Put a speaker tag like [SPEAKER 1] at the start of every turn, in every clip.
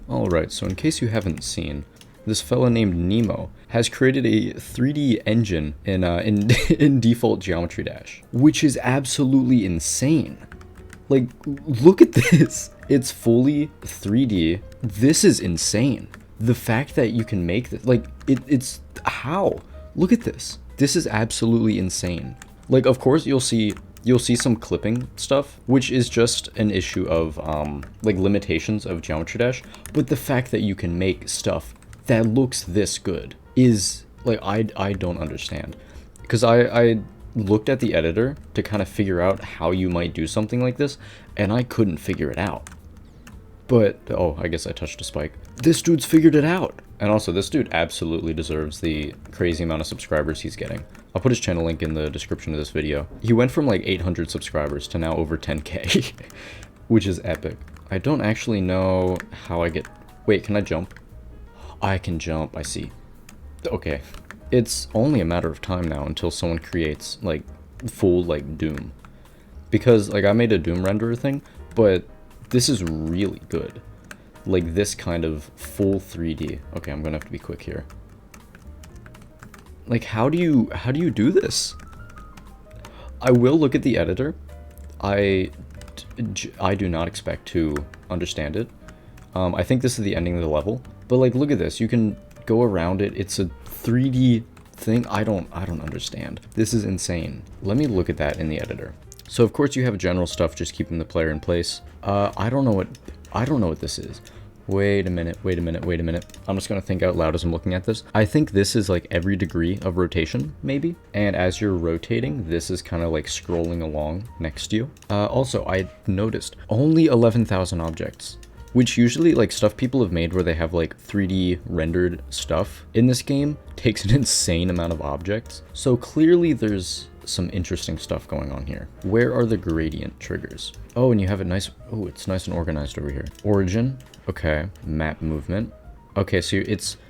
[SPEAKER 1] Alright, so in case you haven't seen, this fella named Nemo has created a 3D engine in in default Geometry Dash, which is absolutely insane. Like, look at this. It's fully 3D. This is insane. The fact that you can make this, like, it's how? Look at this. This is absolutely insane. Like, of course, you'll see some clipping stuff, which is just an issue of like limitations of Geometry Dash, but the fact that you can make stuff that looks this good is like, I don't understand, because I looked at the editor to kind of figure out how you might do something like this, and I couldn't figure it out. But oh, I guess I touched a spike. This dude's figured it out. And also, this dude absolutely deserves the crazy amount of subscribers he's getting. I'll put his channel link in the description of this video. He went from like 800 subscribers to now over 10k, which is epic. I don't actually know how I get... Wait, can I jump? I can jump, I see. Okay. It's only a matter of time now until someone creates like full like Doom. Because like I made a Doom renderer thing, but this is really good. Like this kind of full 3D. Okay, I'm gonna have to be quick here. Like, how do you do this? I will look at the editor. I do not expect to understand it. I think this is the ending of the level. But like, look at this. You can go around it. It's a 3D thing. I don't understand. This is insane. Let me look at that in the editor. So of course you have general stuff just keeping the player in place. I don't know what this is. Wait a minute. I'm just gonna think out loud as I'm looking at this. I think this is like every degree of rotation, maybe. And as you're rotating, this is kind of like scrolling along next to you. Also, I noticed only 11,000 objects, which usually like stuff people have made where they have like 3D rendered stuff in this game takes an insane amount of objects. So clearly there's some interesting stuff going on here. Where are the gradient triggers? Oh, and you have it nice. Oh, it's nice and organized over here. Origin. Okay. Map movement. Okay, so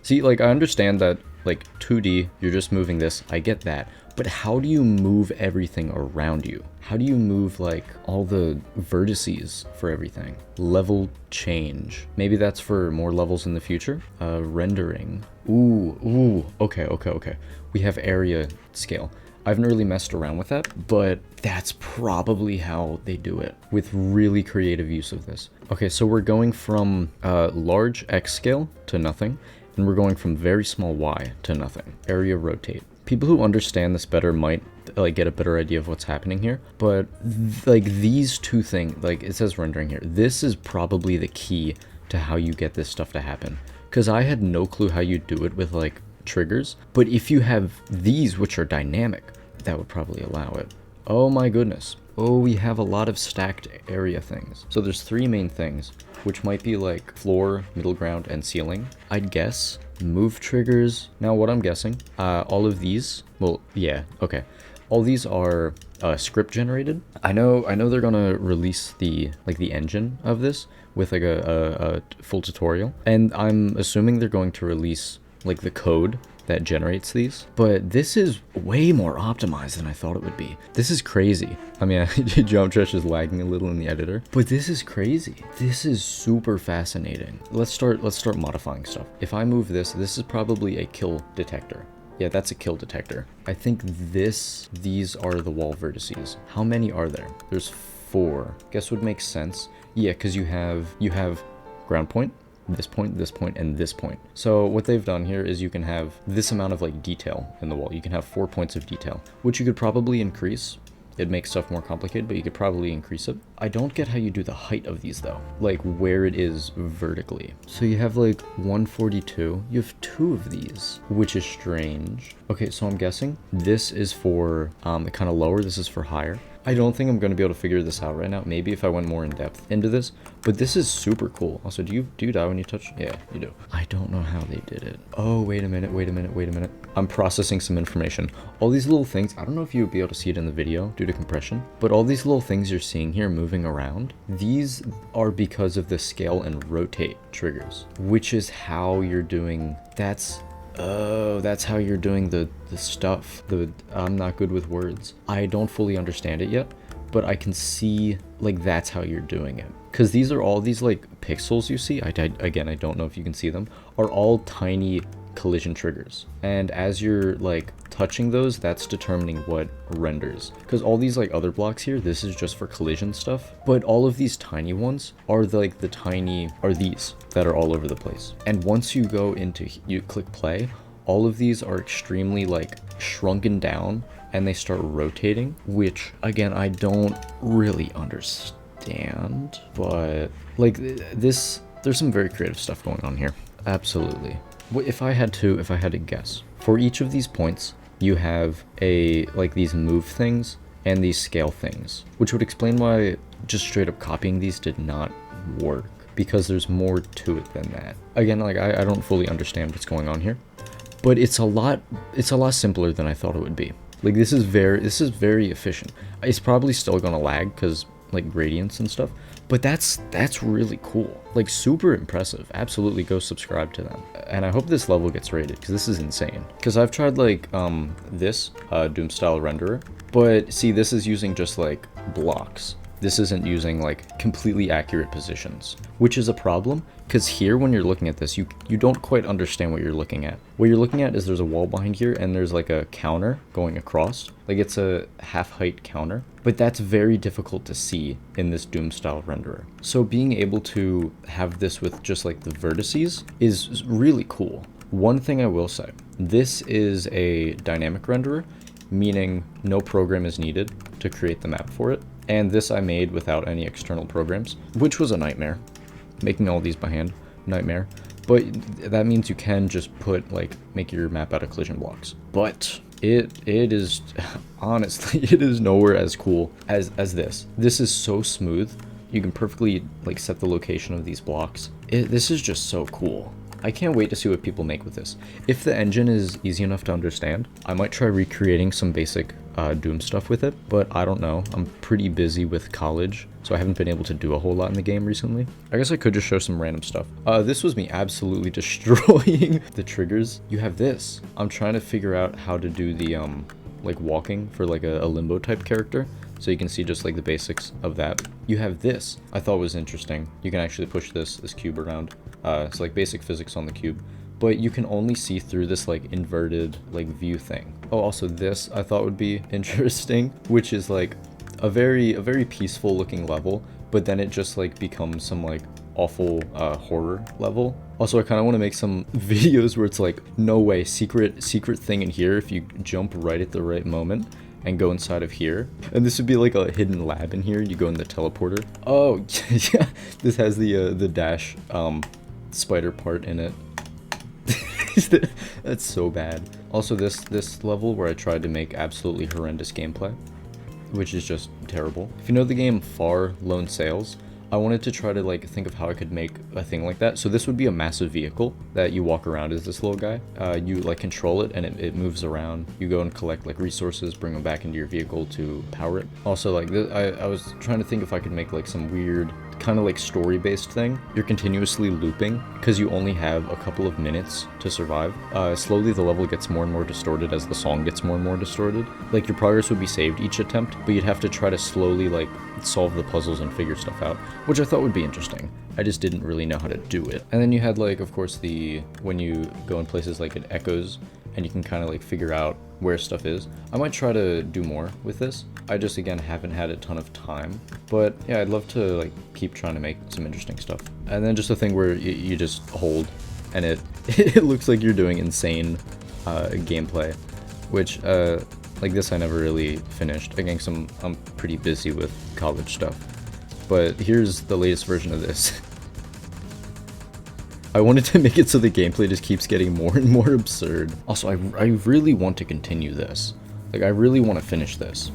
[SPEAKER 1] see, like, I understand that, like, 2D, you're just moving this. I get that. But how do you move everything around you? How do you move, like, all the vertices for everything? Level change. Maybe that's for more levels in the future? Rendering. Ooh. Okay. We have area scale. I haven't really messed around with that, but that's probably how they do it, with really creative use of this. Okay, so we're going from large X scale to nothing, and we're going from very small Y to nothing. Area rotate. People who understand this better might like get a better idea of what's happening here, but like these two things, like it says rendering here, this is probably the key to how you get this stuff to happen, because I had no clue how you do it with like triggers, but if you have these which are dynamic, that would probably allow it. Oh my goodness. Oh, we have a lot of stacked area things. So there's three main things, which might be like floor, middle ground, and ceiling. I'd guess move triggers. Now what I'm guessing, all of these, well, yeah, okay. All these are script generated. I know they're gonna release the engine of this with like a full tutorial, and I'm assuming they're going to release like the code that generates these, but this is way more optimized than I thought it would be. This is crazy. I mean, Jump Trash is lagging a little in the editor, but this is crazy. This is super fascinating. Let's start modifying stuff. If I move this is probably a kill detector. Yeah, that's a kill detector. I think these are the wall vertices. How many are there? There's 4. Guess what makes sense? Yeah, because you have ground point, this point, and this point. So what they've done here is you can have this amount of like detail in the wall. You can have 4 points of detail, which you could probably increase. It makes stuff more complicated, but you could probably increase it. I don't get how you do the height of these though, like where it is vertically. So you have like 142, you have 2 of these, which is strange. Okay, so I'm guessing this is for kind of lower, this is for higher. I don't think I'm going to be able to figure this out right now. Maybe if I went more in depth into this, but this is super cool. Also, do you die when you touch? Yeah, you do. I don't know how they did it. Oh, wait a minute. I'm processing some information. All these little things, I don't know if you would be able to see it in the video due to compression, but all these little things you're seeing here moving around, these are because of the scale and rotate triggers, which is how you're doing, that's how you're doing the stuff. I'm not good with words. I don't fully understand it yet, but I can see like that's how you're doing it. Because these are all these like pixels you see, again, I don't know if you can see them, are all tiny collision triggers. And as you're like touching those, that's determining what renders. Because all these like other blocks here, this is just for collision stuff. But all of these tiny ones are like these that are all over the place. And once you go into, you click play, all of these are extremely like shrunken down and they start rotating, which again, I don't really understand, but like this, there's some very creative stuff going on here. Absolutely. If I had to guess, for each of these points, you have like these move things and these scale things, which would explain why just straight up copying these did not work, because there's more to it than that. Again, like I don't fully understand what's going on here, but it's a lot simpler than I thought it would be. Like this is very efficient. It's probably still gonna lag because like gradients and stuff, but that's really cool. Like super impressive. Absolutely go subscribe to them. And I hope this level gets rated because this is insane. Because I've tried like this Doom style renderer, but see, this is using just like blocks. This isn't using like completely accurate positions, which is a problem because here when you're looking at this, you don't quite understand what you're looking at. What you're looking at is there's a wall behind here and there's like a counter going across. Like it's a half height counter, but that's very difficult to see in this Doom style renderer. So being able to have this with just like the vertices is really cool. One thing I will say, this is a dynamic renderer, meaning no program is needed to create the map for it. And this I made without any external programs, which was a nightmare. Making all these by hand, nightmare. But that means you can just make your map out of collision blocks. But it is, honestly, it is nowhere as cool as this. This is so smooth. You can perfectly like set the location of these blocks. This is just so cool. I can't wait to see what people make with this. If the engine is easy enough to understand, I might try recreating some basic Doom stuff with it, but I don't know. I'm pretty busy with college, so I haven't been able to do a whole lot in the game recently. I guess I could just show some random stuff. This was me absolutely destroying the triggers. You have this. I'm trying to figure out how to do the like walking for like a limbo type character. So you can see just like the basics of that. You have this, I thought was interesting. You can actually push this cube around. It's like basic physics on the cube, but you can only see through this like inverted like view thing. Oh, also this I thought would be interesting, which is like a very peaceful looking level, but then it just like becomes some like awful horror level. Also, I kind of want to make some videos where it's like, no way, secret thing in here if you jump right at the right moment and go inside of here. And this would be like a hidden lab in here. You go in the teleporter. Oh, yeah. This has the dash spider part in it. That's so bad. Also, this level where I tried to make absolutely horrendous gameplay, which is just terrible. If you know the game Far Lone Sails, I wanted to try to like think of how I could make a thing like that. So this would be a massive vehicle that you walk around as this little guy. You like control it and it moves around. You go and collect like resources, bring them back into your vehicle to power it. Also, like this, I was trying to think if I could make like some weird kind of like story-based thing. You're continuously looping because you only have a couple of minutes to survive. Slowly the level gets more and more distorted as the song gets more and more distorted. Like your progress would be saved each attempt, but you'd have to try to slowly like solve the puzzles and figure stuff out, which I thought would be interesting. I just didn't really know how to do it. And then you had like, of course, when you go in places like it echoes and you can kind of like figure out where stuff is. I might try to do more with this. I just, again, haven't had a ton of time, but yeah, I'd love to like keep trying to make some interesting stuff. And then just a thing where you just hold and it looks like you're doing insane gameplay, which like this I never really finished. Again, I'm pretty busy with college stuff. But here's the latest version of this. I wanted to make it so the gameplay just keeps getting more and more absurd. Also, I really want to continue this. Like, I really want to finish this.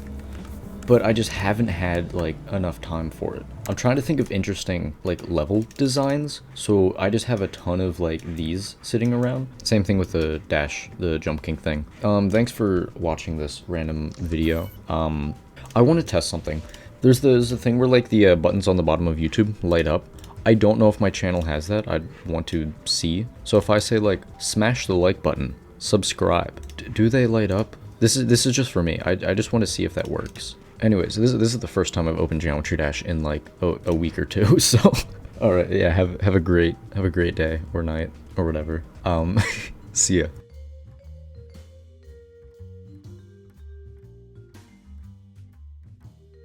[SPEAKER 1] But I just haven't had, like, enough time for it. I'm trying to think of interesting, like, level designs. So I just have a ton of, like, these sitting around. Same thing with the dash, the Jump King thing. Thanks for watching this random video. I want to test something. There's a thing where, like, the buttons on the bottom of YouTube light up. I don't know if my channel has that. I'd want to see. So if I say like, smash the like button, subscribe, do they light up? This is just for me. I just want to see if that works. Anyways, this is the first time I've opened Geometry Dash in like a week or two. So, all right, yeah, have a great day or night or whatever. See ya.